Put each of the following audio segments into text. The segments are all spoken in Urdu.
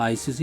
ICC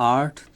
8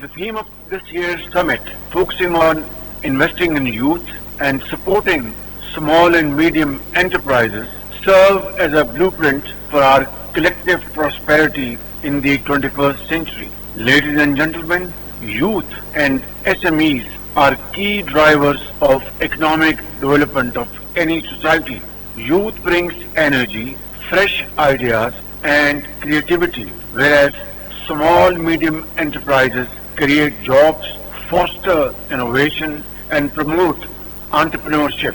The theme of this year's summit, focusing on investing in youth and supporting small and medium enterprises, serve as a blueprint for our collective prosperity in the 21st century. Ladies and gentlemen, youth and SMEs are key drivers of economic development of any society. Youth brings energy, fresh ideas and creativity, whereas small medium enterprises create jobs, foster innovation and promote entrepreneurship.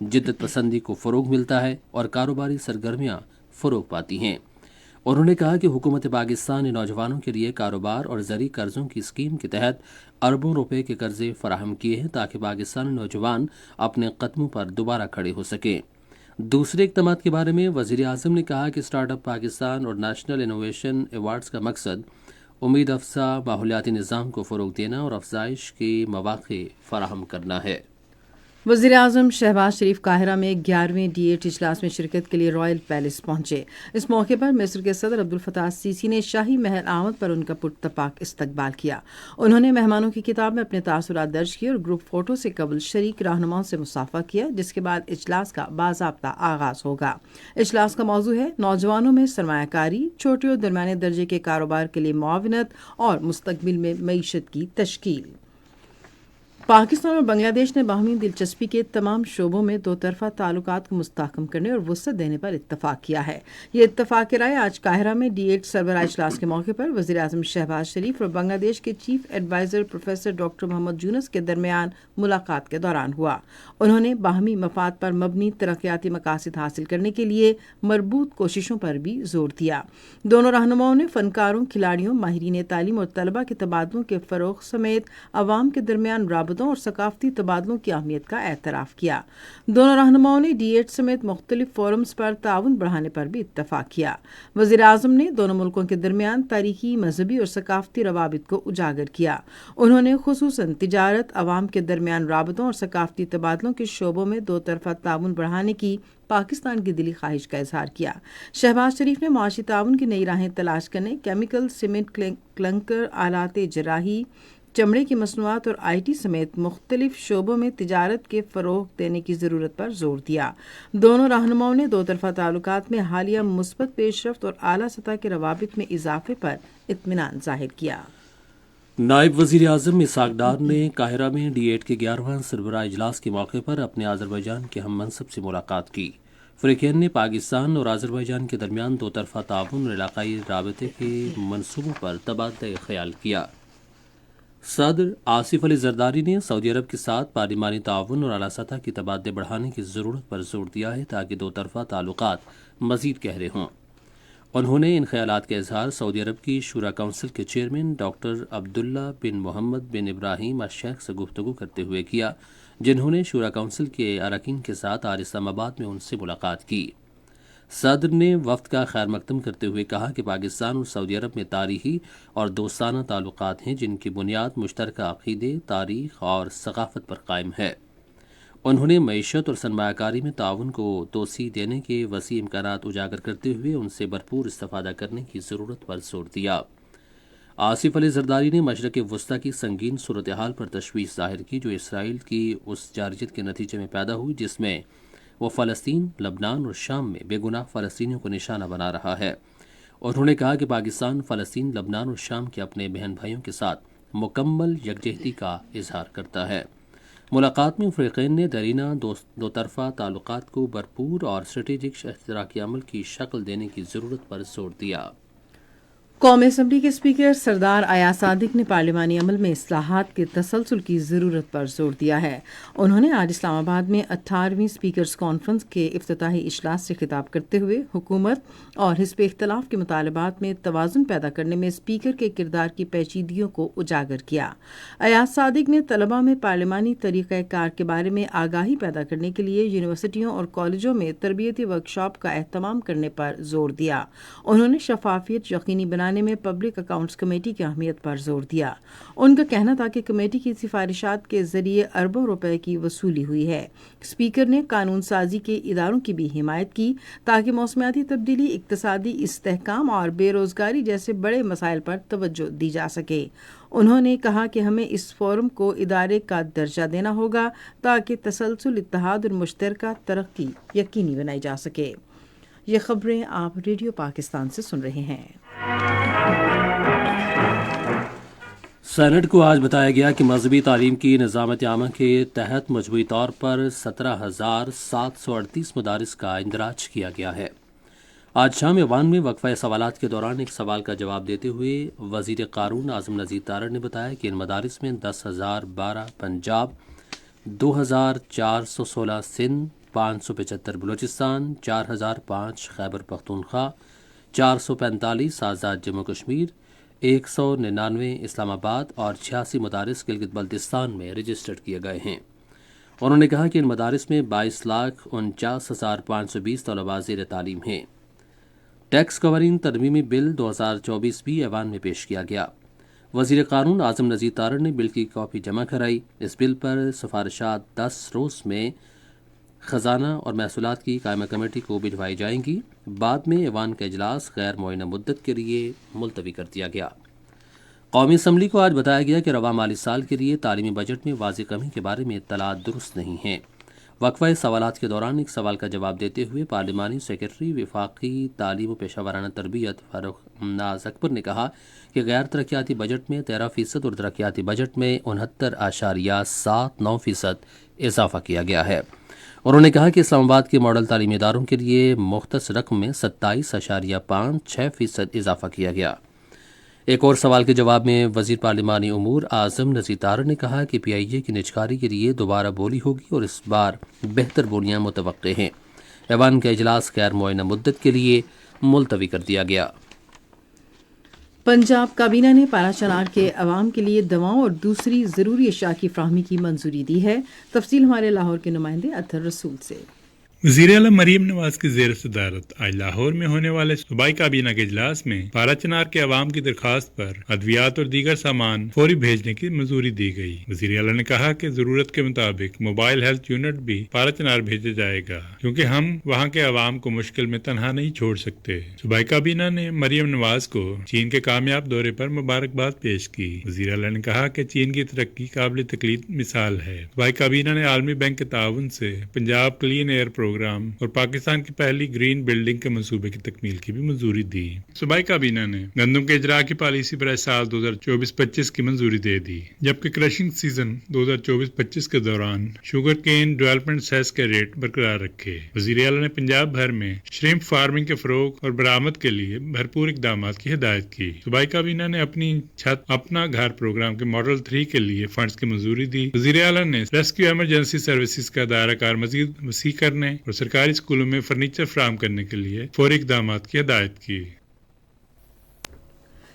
جدت پسندی کو فروغ ملتا ہے اور کاروباری سرگرمیاں فروغ پاتی ہیں۔ انہوں نے کہا کہ حکومت پاکستان نے نوجوانوں کے لیے کاروبار اور زرعی قرضوں کی اسکیم کے تحت اربوں روپے کے قرضے فراہم کیے ہیں تاکہ پاکستانی نوجوان اپنے قدموں پر دوبارہ کھڑے ہو سکیں۔ دوسرے اقدامات کے بارے میں وزیر اعظم نے کہا کہ اسٹارٹ اپ پاکستان اور نیشنل انوویشن ایوارڈز کا مقصد امید افزا ماحولیاتی نظام کو فروغ دینا اور افزائش کے مواقع فراہم کرنا ہے۔ وزیر اعظم شہباز شریف قاہرہ میں 11ویں D8 اجلاس میں شرکت کے لیے رائل پیلس پہنچے۔ اس موقع پر مصر کے صدر عبدالفتاح السیسی نے شاہی محل آمد پر ان کا پرتپاک استقبال کیا۔ انہوں نے مہمانوں کی کتاب میں اپنے تاثرات درج کیے اور گروپ فوٹو سے قبل شریک رہنماؤں سے مصافحہ کیا، جس کے بعد اجلاس کا باضابطہ آغاز ہوگا۔ اجلاس کا موضوع ہے نوجوانوں میں سرمایہ کاری، چھوٹے اور درمیانے درجے کے کاروبار کے لیے معاونت اور مستقبل میں معیشت کی تشکیل۔ پاکستان اور بنگلہ دیش نے باہمی دلچسپی کے تمام شعبوں میں دو طرفہ تعلقات کو مستحکم کرنے اور وسعت دینے پر اتفاق کیا ہے۔ یہ اتفاق رائے آج قاہرہ میں D8 سربراہ اجلاس کے موقع پر وزیر اعظم شہباز شریف اور بنگلہ دیش کے چیف ایڈوائزر پروفیسر ڈاکٹر محمد یونس کے درمیان ملاقات کے دوران ہوا۔ انہوں نے باہمی مفاد پر مبنی ترقیاتی مقاصد حاصل کرنے کے لیے مربوط کوششوں پر بھی زور دیا۔ دونوں رہنماؤں نے فنکاروں، کھلاڑیوں، ماہرین تعلیم اور طلباء کے تبادلوں کے فروغ سمیت عوام کے درمیان رابطوں اور ثقافتی تبادلوں کی اہمیت کا اعتراف کیا۔ دونوں رہنماؤں نے D8 سمیت مختلف فورمز پر تعاون بڑھانے پر بھی اتفاق کیا۔ وزیر اعظم نے دونوں ملکوں کے درمیان تاریخی، مذہبی اور ثقافتی روابط کو اجاگر کیا۔ انہوں نے خصوصاً تجارت، عوام کے درمیان رابطوں اور ثقافتی تبادلوں کے شعبوں میں دو طرفہ تعاون بڑھانے کی پاکستان کی دلی خواہش کا اظہار کیا۔ شہباز شریف نے معاشی تعاون کی نئی راہیں تلاش کرنے، کیمیکل، سیمنٹ، کلنکر، آلات جراحی، چمڑے کی مصنوعات اور IT سمیت مختلف شعبوں میں تجارت کے فروغ دینے کی ضرورت پر زور دیا۔ دونوں رہنماؤں نے دو طرفہ تعلقات میں حالیہ مثبت پیش رفت اور اعلیٰ سطح کے روابط میں اضافے پر اطمینان ظاہر کیا۔ نائب وزیر اعظم اسحاق ڈار نے قاہرہ میں D8 کے 11واں سربراہ اجلاس کے موقع پر اپنے آذربائیجان کے ہم منصب سے ملاقات کی۔ فریقین نے پاکستان اور آذربائیجان کے درمیان دو طرفہ تعاون اور علاقائی رابطے کے منصوبوں پر تبادلہ خیال کیا۔ صدر آصف علی زرداری نے سعودی عرب کے ساتھ پارلیمانی تعاون اور اعلیٰ سطح کی تبادلے بڑھانے کی ضرورت پر زور دیا ہے تاکہ دو طرفہ تعلقات مزید گہرے ہوں۔ انہوں نے ان خیالات کا اظہار سعودی عرب کی شورا کونسل کے چیئرمین ڈاکٹر عبداللہ بن محمد بن ابراہیم الشیخ سے گفتگو کرتے ہوئے کیا، جنہوں نے شورا کونسل کے اراکین کے ساتھ آج اسلام آباد میں ان سے ملاقات کی۔ صدر نے وفد کا خیر مقدم کرتے ہوئے کہا کہ پاکستان اور سعودی عرب میں تاریخی اور دوستانہ تعلقات ہیں جن کی بنیاد مشترکہ عقیدے، تاریخ اور ثقافت پر قائم ہے۔ انہوں نے معیشت اور سرمایہ کاری میں تعاون کو توسیع دینے کے وسیع امکانات اجاگر کرتے ہوئے ان سے بھرپور استفادہ کرنے کی ضرورت پر زور دیا۔ آصف علی زرداری نے مشرق وسطی کی سنگین صورتحال پر تشویش ظاہر کی جو اسرائیل کی اس جارحیت کے نتیجے میں پیدا ہوئی جس میں وہ فلسطین، لبنان اور شام میں بے گناہ فلسطینیوں کو نشانہ بنا رہا ہے۔ انہوں نے کہا کہ پاکستان فلسطین، لبنان اور شام کے اپنے بہن بھائیوں کے ساتھ مکمل یکجہتی کا اظہار کرتا ہے۔ ملاقات میں فریقین نے دیرینہ دو طرفہ تعلقات کو بھرپور اور اسٹریٹجک اشتراکی عمل کی شکل دینے کی ضرورت پر زور دیا۔ قومی اسمبلی کے اسپیکر سردار ایاز صادق نے پارلیمانی عمل میں اصلاحات کے تسلسل کی ضرورت پر زور دیا ہے۔ انہوں نے آج اسلام آباد میں 18ویں اسپیکرز کانفرنس کے افتتاحی اجلاس سے خطاب کرتے ہوئے حکومت اور حزب اختلاف کے مطالبات میں توازن پیدا کرنے میں اسپیکر کے کردار کی پیچیدگیوں کو اجاگر کیا۔ ایاز صادق نے طلباء میں پارلیمانی طریقہ کار کے بارے میں آگاہی پیدا کرنے کے لیے یونیورسٹیوں اور کالجوں میں تربیتی ورکشاپ کا اہتمام کرنے پر زور دیا۔ انہوں نے شفافیت یقینی بنانے میں پبلک اکاؤنٹس کمیٹی کی اہمیت پر زور دیا۔ ان کا کہنا تھا کہ کمیٹی کی سفارشات کے ذریعے اربوں روپے کی وصولی ہوئی ہے۔ اسپیکر نے قانون سازی کے اداروں کی بھی حمایت کی تاکہ موسمیاتی تبدیلی، اقتصادی استحکام اور بے روزگاری جیسے بڑے مسائل پر توجہ دی جا سکے۔ انہوں نے کہا کہ ہمیں اس فورم کو ادارے کا درجہ دینا ہوگا تاکہ تسلسل، اتحاد اور مشترکہ ترقی یقینی بنائی جا سکے۔ یہ خبریں آپ ریڈیو پاکستان سے سن رہے ہیں۔ سینٹ کو آج بتایا گیا کہ مذہبی تعلیم کی نظامت عامہ کے تحت مجموعی طور پر 17,738 مدارس کا اندراج کیا گیا ہے۔ آج شام ایوان میں وقفہ سوالات کے دوران ایک سوال کا جواب دیتے ہوئے وزیر قانون اعظم نذیر تارڑ نے بتایا کہ ان مدارس میں 10,012 پنجاب، 2,416 سندھ، 575 بلوچستان، 4005 خیبر پختونخوا، 445 آزاد جموں کشمیر، 199 اسلام آباد اور 86 مدارس گلگت بلتستان میں رجسٹرڈ کیے گئے ہیں۔ انہوں نے کہا کہ ان مدارس میں 22,49,520 طلباء زیر تعلیم ہیں۔ ٹیکس کورنگ ترمیمی بل 2024 بھی ایوان میں پیش کیا گیا۔ وزیر قانون اعظم نذیر تارڑ نے بل کی کاپی جمع کرائی۔ اس بل پر سفارشات 10 روز میں خزانہ اور محصولات کی قائمہ کمیٹی کو بھجوائی جائیں گی۔ بعد میں ایوان کا اجلاس غیر معینہ مدت کے لیے ملتوی کر دیا گیا۔ قومی اسمبلی کو آج بتایا گیا کہ رواں مالی سال کے لیے تعلیمی بجٹ میں واضح کمی کے بارے میں اطلاعات درست نہیں ہیں۔ وقفہ سوالات کے دوران ایک سوال کا جواب دیتے ہوئے پارلیمانی سیکرٹری وفاقی تعلیم و پیشہ ورانہ تربیت فاروق ناز اکبر نے کہا کہ غیر ترقیاتی بجٹ میں 13% اور ترقیاتی بجٹ میں 69.79% اضافہ کیا گیا ہے۔ انہوں نے کہا کہ اسلام آباد کے ماڈل تعلیمی اداروں کے لیے مختص رقم میں 27.56% اضافہ کیا گیا۔ ایک اور سوال کے جواب میں وزیر پارلیمانی امور اعظم نذیر تارڑ نے کہا کہ پی آئی اے کی نجکاری کے لیے دوبارہ بولی ہوگی اور اس بار بہتر بولیاں متوقع ہیں۔ ایوان کا اجلاس غیر معینہ مدت کے لیے ملتوی کر دیا گیا۔ پنجاب کابینہ نے پارا چنار کے عوام کے لیے دواؤں اور دوسری ضروری اشیاء کی فراہمی کی منظوری دی ہے۔ تفصیل ہمارے لاہور کے نمائندے اطہر رسول سے۔ وزیر اعلیٰ مریم نواز کی زیر صدارت آج لاہور میں ہونے والے صوبائی کابینہ کے اجلاس میں پارا چنار کے عوام کی درخواست پر ادویات اور دیگر سامان فوری بھیجنے کی منظوری دی گئی۔ وزیر اعلیٰ نے کہا کہ ضرورت کے مطابق موبائل ہیلتھ یونٹ بھی پارا چنار بھیجا جائے گا، کیونکہ ہم وہاں کے عوام کو مشکل میں تنہا نہیں چھوڑ سکتے۔ صوبائی کابینہ نے مریم نواز کو چین کے کامیاب دورے پر مبارکباد پیش کی۔ وزیر اعلیٰ نے کہا کہ چین کی ترقی قابل تقلید مثال ہے۔ صوبائی کابینہ نے عالمی بینک کے تعاون سے پنجاب کلین ایئر پروگرام اور پاکستان کی پہلی گرین بلڈنگ کے منصوبے کی تکمیل کی بھی منظوری دی۔ صوبائی کابینہ نے گندم کے اجراء کی پالیسی برائے سال 2024-25 کی منظوری دے دی، جبکہ کرشنگ سیزن 2024-25 کے دوران شوگر کین ڈیولپمنٹ سیس کے ریٹ برقرار رکھے۔ وزیر اعلیٰ نے پنجاب بھر میں شریمپ فارمنگ کے فروغ اور برآمد کے لیے بھرپور اقدامات کی ہدایت کی۔ صوبائی کابینہ نے اپنی چھت اپنا گھر پروگرام کے ماڈل 3 کے لیے فنڈز کی منظوری دی۔ وزیر اعلیٰ نے ریسکیو ایمرجنسی سروسز کا دائرہ کار مزید وسیع کرنے اور سرکاری اسکولوں میں فرنیچر فراہم کرنے کے لیے فوری اقدامات کی ہدایت کی۔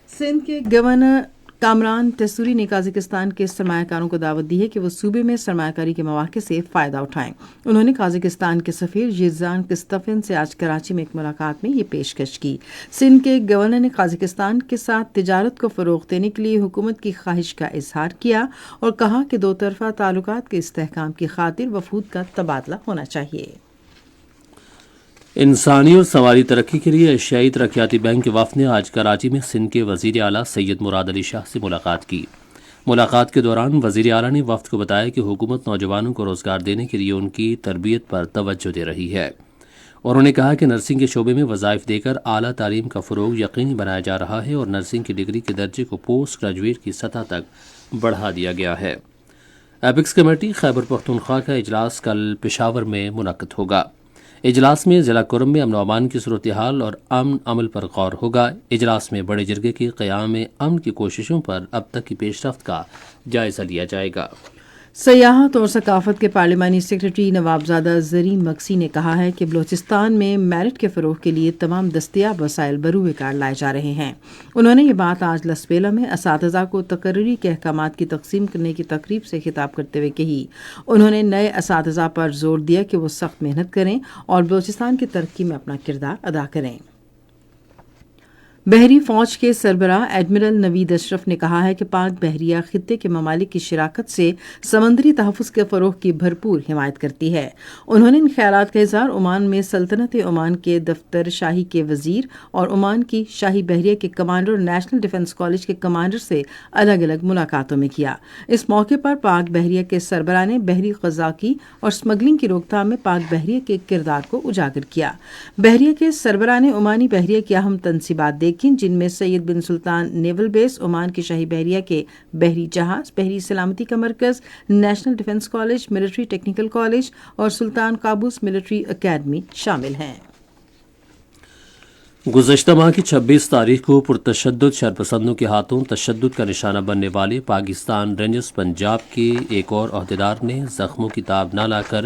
سندھ کے گورنر کامران ٹیسوری نے قازقستان کے سرمایہ کاروں کو دعوت دی ہے کہ وہ صوبے میں سرمایہ کاری کے مواقع سے فائدہ اٹھائیں۔ انہوں نے قازقستان کے سفیر یزدان قسطفین سے آج کراچی میں ایک ملاقات میں یہ پیشکش کی۔ سندھ کے گورنر نے قازقستان کے ساتھ تجارت کو فروغ دینے کے لیے حکومت کی خواہش کا اظہار کیا اور کہا کہ دو طرفہ تعلقات کے استحکام کی خاطر وفود کا تبادلہ ہونا چاہیے۔ انسانی اور سماجی ترقی کے لیے ایشیائی ترقیاتی بینک کے وفد نے آج کراچی میں سندھ کے وزیر اعلیٰ سید مراد علی شاہ سے ملاقات کی۔ ملاقات کے دوران وزیر اعلیٰ نے وفد کو بتایا کہ حکومت نوجوانوں کو روزگار دینے کے لیے ان کی تربیت پر توجہ دے رہی ہے۔ انہوں نے کہا کہ نرسنگ کے شعبے میں وظائف دے کر اعلیٰ تعلیم کا فروغ یقینی بنایا جا رہا ہے اور نرسنگ کی ڈگری کے درجے کو پوسٹ گریجویٹ کی سطح تک بڑھا دیا گیا ہے۔ ایپکس کمیٹی خیبر پختونخوا کا اجلاس کل پشاور میں منعقد ہوگا۔ اجلاس میں ضلع کرم میں امن و امان کی صورتحال اور امن عمل پر غور ہوگا۔ اجلاس میں بڑے جرگے کے قیام امن کی کوششوں پر اب تک کی پیش رفت کا جائزہ لیا جائے گا۔ سیاحت اور ثقافت کے پارلیمانی سیکرٹری نوابزادہ زرین مکسی نے کہا ہے کہ بلوچستان میں میرٹ کے فروغ کے لیے تمام دستیاب وسائل بروئے کار لائے جا رہے ہیں۔ انہوں نے یہ بات آج لسبیلا میں اساتذہ کو تقرری کے احکامات کی تقسیم کرنے کی تقریب سے خطاب کرتے ہوئے کہی۔ انہوں نے نئے اساتذہ پر زور دیا کہ وہ سخت محنت کریں اور بلوچستان کی ترقی میں اپنا کردار ادا کریں۔ بحری فوج کے سربراہ ایڈمرل نوید اشرف نے کہا ہے کہ پاک بحریہ خطے کے ممالک کی شراکت سے سمندری تحفظ کے فروغ کی بھرپور حمایت کرتی ہے۔ انہوں نے ان خیالات کا اظہار عمان میں سلطنت عمان کے دفتر شاہی کے وزیر اور عمان کی شاہی بحریہ کے کمانڈر اور نیشنل ڈیفنس کالج کے کمانڈر سے الگ الگ ملاقاتوں میں کیا۔ اس موقع پر پاک بحریہ کے سربراہ نے بحری قزاقی اور سمگلنگ کی روک تھام میں پاک بحریہ کے کردار کو اجاگر کیا۔ بحریہ کے سربراہ نے عمانی بحریہ کی اہم تنصیبات دیکھی، جن میں سید بن سلطان نیول بیس، عمان کی شاہی بحریہ کے بحری جہاز، بحری سلامتی کا مرکز، national defence college, military technical college اور سلطان قابوس ملٹری اکیڈمی شامل ہیں۔ گزشتہ ماہ کی 26 تاریخ کو پرتشدد شرپسندوں کے ہاتھوں تشدد کا نشانہ بننے والے پاکستان رینجرز پنجاب کے ایک اور عہدیدار نے زخموں کی تاب نہ لا کر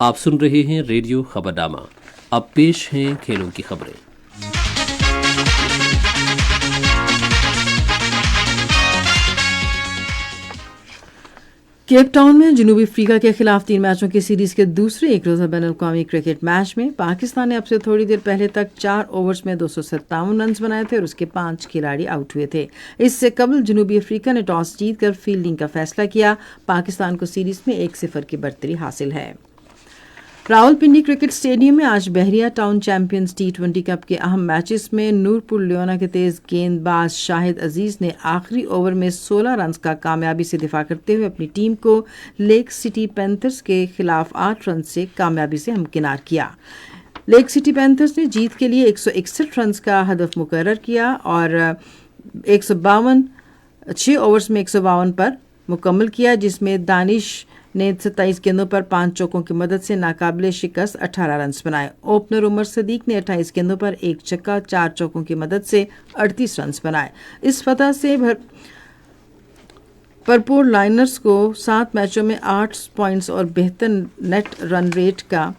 آپ سن رہے ہیں ریڈیو خبرنامہ. اب پیش ہیں کھیلوں کی خبریں. کیپ ٹاؤن میں جنوبی افریقہ کے خلاف 3 میچوں کی سیریز کے دوسرے ایک روزہ بین الاقوامی کرکٹ میچ میں پاکستان نے اب سے تھوڑی دیر پہلے تک 4 اوورز میں 257 رنز بنائے تھے اور اس کے 5 کھلاڑی آؤٹ ہوئے تھے. اس سے قبل جنوبی افریقہ نے ٹاس جیت کر فیلڈنگ کا فیصلہ کیا. پاکستان کو سیریز میں 1-0 کی برتری حاصل ہے. راولپنڈی کرکٹ اسٹیڈیم میں آج بحریہ ٹاؤن چیمپئنز T20 کپ کے اہم میچز میں نورپور لیونا کے تیز گیند باز شاہد عزیز نے آخری اوور میں 16 رنز کا کامیابی سے دفاع کرتے ہوئے اپنی ٹیم کو لیک سٹی پینتھرز کے خلاف 8 رنز سے کامیابی سے ہمکنار کیا. لیک سٹی پینتھرز نے جیت کے لیے 161 رنز کا ہدف مقرر کیا اور 6 اوورز میں 152 پر مکمل کیا، جس میں دانش نے 27 گیندوں پر 5 چوکوں کی مدد سے ناقابل شکست 18 رنز بنائے. اوپنر عمر صدیق نے 28 گیندوں پر 1 چھکا 4 چوکوں کی مدد سے 38 رنز بنائے. اس فتح سے پرپور لائنرز کو 7 میچوں میں 8 پوائنٹس اور بہتر نیٹ رن ریٹ کا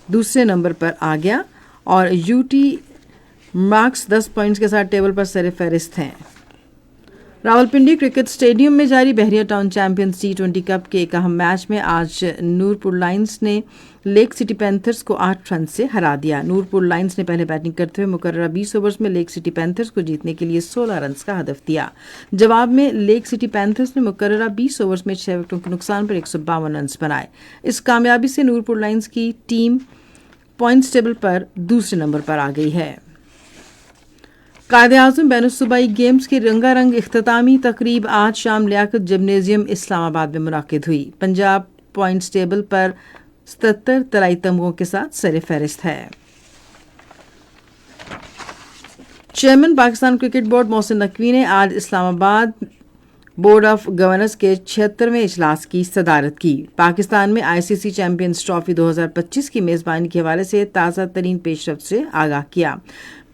دوسرے نمبر پر آ گیا اور یو ٹی مارکس 10 پوائنٹس کے ساتھ ٹیبل پر سر فہرست ہیں. راولپنڈی کرکٹ اسٹیڈیم میں جاری بحریہ ٹاؤن چیمپئنز T20 کپ کے ایک اہم میچ میں آج نورپور لائنز نے لیک سٹی پینتھرز کو 8 رن سے ہرا دیا. نورپور لائنز نے پہلے بیٹنگ کرتے ہوئے مقررہ 20 اوورز میں لیک سٹی پینتھرز کو جیتنے کے لیے 16 رنز کا ہدف دیا. جواب میں لیک سٹی پینتھرز نے مقررہ 20 اوورز میں 6 وکٹوں کے نقصان پر 152 رنز بنائے. اس کامیابی سے نورپور لائنز کی ٹیم پوائنٹس ٹیبل پر دوسرے نمبر پر آ گئی ہے. قائد اعظم بین الصوبائی گیمز کی رنگا رنگ اختتامی تقریب آج شام لیاقت جمنیزیم اسلام آباد میں منعقد ہوئی. پنجاب پوائنٹس ٹیبل پر 77 طلائی تمغوں کے ساتھ سر فہرست ہے. Chairman Pakistan cricket board Mohsin Naqvi نے آج اسلام آباد بورڈ آف گورنرز کے 76ویں اجلاس کی صدارت کی. پاکستان میں ICC چیمپئنز ٹرافی 2025 کی میزبانی کے حوالے سے تازہ ترین پیش رفت سے آگاہ کیا.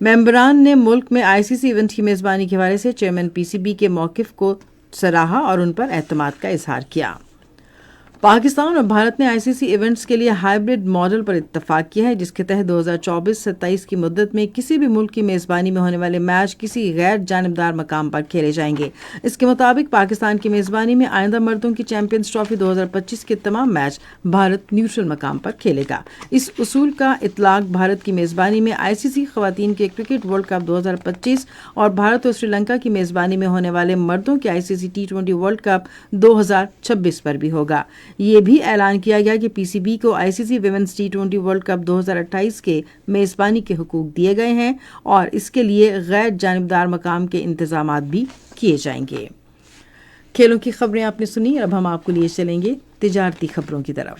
ممبران نے ملک میں ICC ایونٹ کی میزبانی کے حوالے سے چیئرمین PCB کے موقف کو سراہا اور ان پر اعتماد کا اظہار کیا. پاکستان اور بھارت نے ICC ایونٹس کے لیے ہائبرڈ ماڈل پر اتفاق کیا ہے، جس کے تحت 2024-27 کی مدت میں کسی بھی ملک کی میزبانی میں ہونے والے میچ کسی غیر جانبدار مقام پر کھیلے جائیں گے. اس کے مطابق پاکستان کی میزبانی میں آئندہ مردوں کی چیمپئنز ٹرافی 2025 کے تمام میچ بھارت نیوٹرل مقام پر کھیلے گا. اس اصول کا اطلاق بھارت کی میزبانی میں ICC خواتین کے کرکٹ ورلڈ کپ 2025 اور بھارت اور سری لنکا کی میزبانی میں ہونے والے مردوں کے ICC T20 ورلڈ کپ 2026 پر بھی ہوگا. یہ بھی اعلان کیا گیا کہ PCB کو ICC women's T20 world cup 2028 کے میزبانی کے حقوق دیے گئے ہیں اور اس کے لیے غیر جانبدار مقام کے انتظامات بھی کیے جائیں گے. کھیلوں کی خبریں آپ نے سنی، اب ہم آپ کو لیے چلیں گے تجارتی خبروں کی طرف.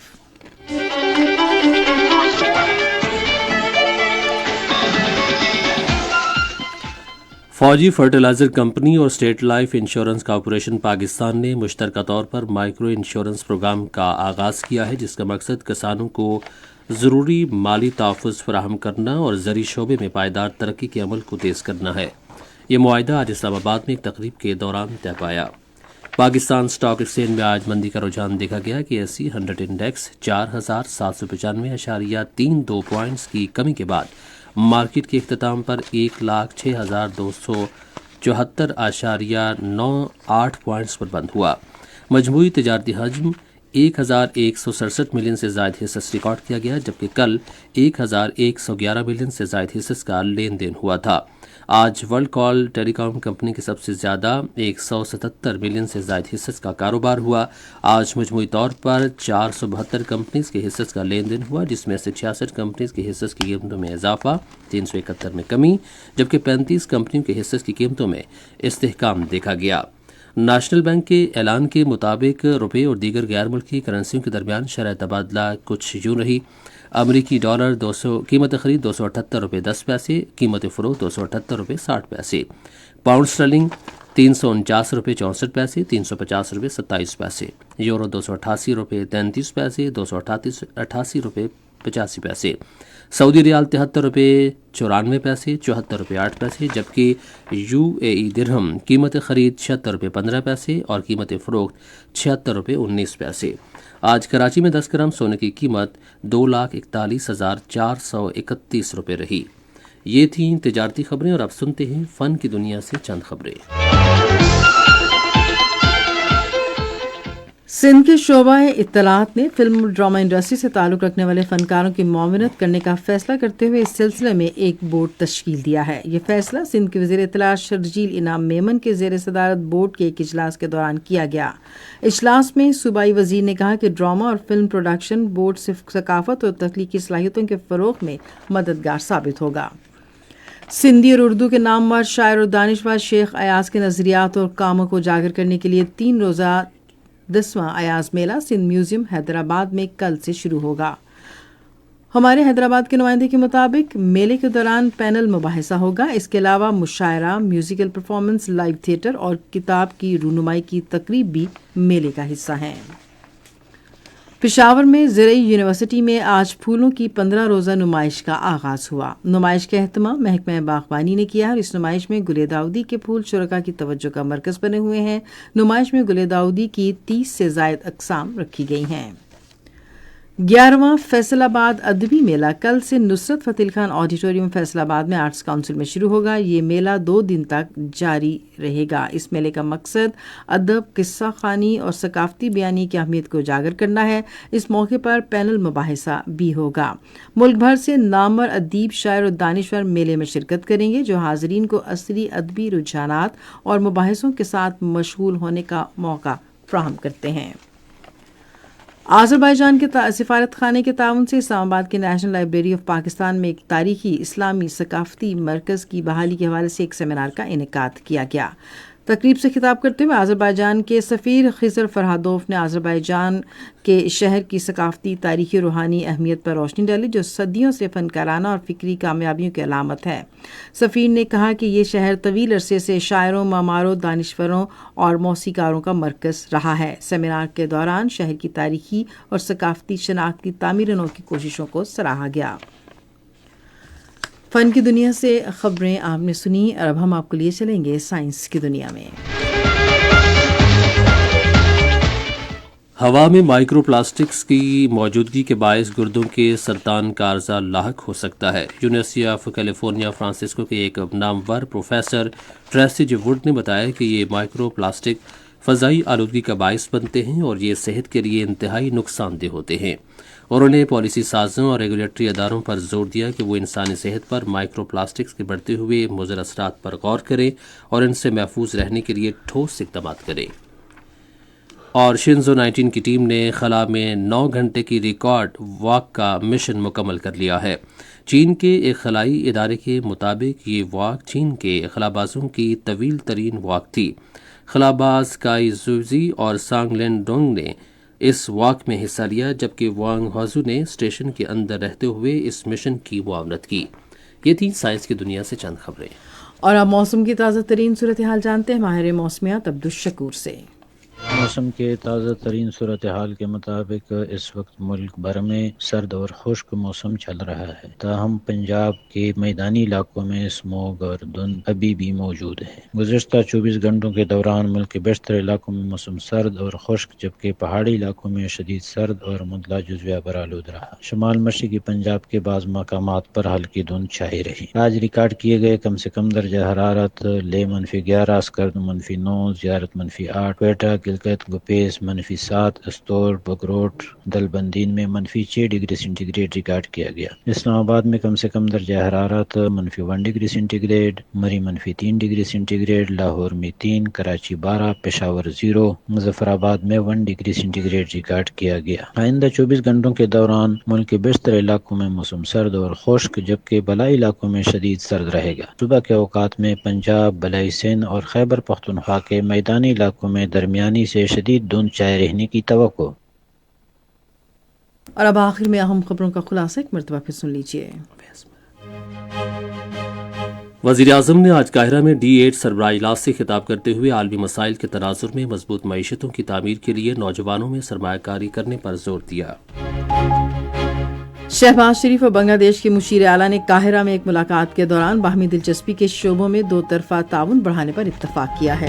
فوجی فرٹیلائزر کمپنی اور state life insurance corporation Pakistan نے مشترکہ طور پر مائکرو انشورنس پروگرام کا آغاز کیا ہے، جس کا مقصد کسانوں کو ضروری مالی تحفظ فراہم کرنا اور زرعی شعبے میں پائیدار ترقی کے عمل کو تیز کرنا ہے. یہ معاہدہ آج اسلام آباد میں ایک تقریب کے دوران طے پایا. پاکستان اسٹاک ایکسچینج میں آج مندی کا رجحان دیکھا گیا کہ ایسی 100 انڈیکس 4795.32 پوائنٹس کی کمی کے بعد مارکیٹ کے اختتام پر 1,06,274.98 پوائنٹس پر بند ہوا. مجموعی تجارتی حجم 1,167 ملین سے زائد حصص ریکارڈ کیا گیا، جبکہ کل 1,111 ملین سے زائد حصص کا لین دین ہوا تھا. آج ورلڈ کال ٹیلی کام کمپنی کے سب سے زیادہ 177 ملین سے زائد حصص کا کاروبار ہوا. آج مجموعی طور پر 472 کمپنیز کے حصص کا لین دین ہوا، جس میں سے 66 کمپنیز کے حصص کی قیمتوں میں اضافہ، 371 میں کمی، جبکہ 35 کمپنیوں کے حصص کی قیمتوں میں استحکام دیکھا گیا. نیشنل بینک کے اعلان کے مطابق روپے اور دیگر غیر ملکی کرنسیوں کے درمیان شرح تبادلہ کچھ یوں رہی. امریکی ڈالر قیمت خرید 278 روپے 10 پیسے، قیمت فروخت 278 روپے 60 پیسے. پاؤنڈ اسٹرلنگ 349 روپے 64 پیسے، 350 روپے 27 پیسے. یورو 288 روپے 33 پیسے، 288 روپے 85 پیسے. سعودی ریال 73 روپے 94 پیسے، 74 روپے 8 پیسے، جبکہ UAE درہم قیمت خرید 76 روپے 15 پیسے اور قیمت فروخت 76 روپے 19 پیسے. آج کراچی میں 10 گرام سونے کی قیمت 2,41,431 روپے رہی۔ یہ تھیں تجارتی خبریں، اور اب سنتے ہیں فن کی دنیا سے چند خبریں۔ سندھ کے شعبہ اطلاعات نے فلم اور ڈرامہ انڈسٹری سے تعلق رکھنے والے فنکاروں کی معاونت کرنے کا فیصلہ کرتے ہوئے اس سلسلے میں ایک بورڈ تشکیل دیا ہے۔ یہ فیصلہ سندھ کے وزیر اطلاعات شرجیل انعام میمن کے زیر صدارت بورڈ کے ایک اجلاس کے دوران کیا گیا۔ اجلاس میں صوبائی وزیر نے کہا کہ ڈرامہ اور فلم پروڈکشن بورڈ صرف ثقافت اور تخلیقی صلاحیتوں کے فروغ میں مددگار ثابت ہوگا۔ سندھی اور اردو کے نامور شاعر اور دانشور شیخ ایاز کے نظریات اور کاموں کو اجاگر کرنے کے لیے 3 روزہ 10واں ایاز میلہ سندھ میوزیم حیدرآباد میں کل سے شروع ہوگا۔ ہمارے حیدرآباد کے نمائندے کے مطابق میلے کے دوران پینل مباحثہ ہوگا۔ اس کے علاوہ مشاعرہ، میوزیکل پرفارمنس، لائیو تھیٹر اور کتاب کی رونمائی کی تقریب بھی میلے کا حصہ ہیں۔ پشاور میں زرعی یونیورسٹی میں آج پھولوں کی 15 روزہ نمائش کا آغاز ہوا۔ نمائش کا اہتمام محکمہ باغبانی نے کیا ہے اور اس نمائش میں گل داؤدی کے پھول شرکاء کی توجہ کا مرکز بنے ہوئے ہیں۔ نمائش میں گل داؤدی کی 30 سے زائد اقسام رکھی گئی ہیں۔ 11واں فیصل آباد ادبی میلہ کل سے نصرت فتح علی خان آڈیٹوریم فیصل آباد میں آرٹس کونسل میں شروع ہوگا۔ یہ میلہ 2 دن تک جاری رہے گا۔ اس میلے کا مقصد ادب، قصہ خوانی اور ثقافتی بیانی کی اہمیت کو اجاگر کرنا ہے۔ اس موقع پر پینل مباحثہ بھی ہوگا۔ ملک بھر سے نامور ادیب، شاعر اور دانشور میلے میں شرکت کریں گے، جو حاضرین کو عصری ادبی رجحانات اور مباحثوں کے ساتھ مشغول ہونے کا موقع فراہم کرتے ہیں۔ آذربائیجان کے سفارت خانے کے تعاون سے اسلام آباد کے نیشنل لائبریری آف پاکستان میں ایک تاریخی اسلامی ثقافتی مرکز کی بحالی کے حوالے سے ایک سیمینار کا انعقاد کیا گیا۔ تقریب سے خطاب کرتے ہوئے آذربائیجان کے سفیر خضر فرہادوف نے آذربائیجان کے شہر کی ثقافتی، تاریخی، روحانی اہمیت پر روشنی ڈالی، جو صدیوں سے فنکارانہ اور فکری کامیابیوں کی علامت ہے۔ سفیر نے کہا کہ یہ شہر طویل عرصے سے شاعروں، معماروں، دانشوروں اور موسیقاروں کا مرکز رہا ہے۔ سیمینار کے دوران شہر کی تاریخی اور ثقافتی شناخت کی تعمیر نو کی کوششوں کو سراہا گیا۔ فن کی دنیا سے خبریں آپ نے سنی، اور اب ہم آپ کو لیے چلیں گے سائنس کی دنیا میں۔ ہوا میں مائکرو پلاسٹکس کی موجودگی کے باعث گردوں کے سرطان کا عرضہ لاحق ہو سکتا ہے۔ یونیورسٹی آف کیلیفورنیا فرانسسکو کے ایک نامور پروفیسر ٹریسی جی ووڈ نے بتایا کہ یہ مائکرو پلاسٹک فضائی آلودگی کا باعث بنتے ہیں اور یہ صحت کے لیے انتہائی نقصان دہ ہوتے ہیں۔ انہوں نے پالیسی سازوں اور ریگولیٹری اداروں پر زور دیا کہ وہ انسانی صحت پر مائکرو پلاسٹکس کے بڑھتے ہوئے مضر اثرات پر غور کریں اور ان سے محفوظ رہنے کے لیے ٹھوس اقدامات کریں۔ اور شنزو 19 کی ٹیم نے خلا میں 9 گھنٹے کی ریکارڈ واک کا مشن مکمل کر لیا ہے۔ چین کے ایک خلائی ادارے کے مطابق یہ واک چین کے خلابازوں کی طویل ترین واک تھی۔ خلاباز کائی زوزی اور سانگ لین ڈونگ نے اس واک میں حصہ لیا، جبکہ وانگ ہازو نے اسٹیشن کے اندر رہتے ہوئے اس مشن کی معاونت کی۔ یہ تھی سائنس کی دنیا سے چند خبریں۔ اور اب موسم کی تازہ ترین صورتحال جانتے ہیں ماہر موسمیات عبدالشکور سے۔ موسم کے تازہ ترین صورتحال کے مطابق اس وقت ملک بھر میں سرد اور خشک موسم چل رہا ہے، تاہم پنجاب کے میدانی علاقوں میں اسموگ اور دھند ابھی بھی موجود ہے۔ گزشتہ 24 گھنٹوں کے دوران ملک کے بیشتر علاقوں میں موسم سرد اور خشک، جبکہ پہاڑی علاقوں میں شدید سرد اور مطلع جزویہ برآلود رہا۔ شمال مشرقی پنجاب کے بعض مقامات پر ہلکی دھند چھائی رہی۔ آج ریکارڈ کیے گئے کم سے کم درجہ حرارت لے -11، اسکرد -9، زیارت -8، کوئٹہ، گلگت، گپیس -7، استور، بگروٹ، دلبندین میں -6 ڈگری سینٹی گریڈ ریکارڈ کیا گیا۔ اسلام آباد میں کم سے کم درجہ حرارت -1 ڈگری سینٹی گریڈ، مری -3 ڈگری سینٹی گریڈ، لاہور میں 3، کراچی 12، پشاور 0، مظفر آباد میں 1 ڈگری سینٹی گریڈ ریکارڈ کیا گیا۔ آئندہ 24 گھنٹوں کے دوران ملک کے بیشتر علاقوں میں موسم سرد اور خشک، جبکہ بلائی علاقوں میں شدید سرد رہے گا۔ صبح کے اوقات میں پنجاب، بلائی سندھ اور خیبر پختونخوا کے میدانی علاقوں میں درمیانی سے شدید دھند چھائے رہنے کی توقع۔ اور اب آخر میں اہم خبروں کا خلاصہ ایک مرتبہ پھر سن لیجیے۔ وزیر اعظم نے آج قاہرہ میں D8 سربراہ اجلاس سے خطاب کرتے ہوئے عالمی مسائل کے تناظر میں مضبوط معیشتوں کی تعمیر کے لیے نوجوانوں میں سرمایہ کاری کرنے پر زور دیا۔ شہباز شریف اور بنگلہ دیش کے مشیر اعلیٰ نے قاہرہ میں ایک ملاقات کے دوران باہمی دلچسپی کے شعبوں میں 2 طرفہ تعاون بڑھانے پر اتفاق کیا ہے۔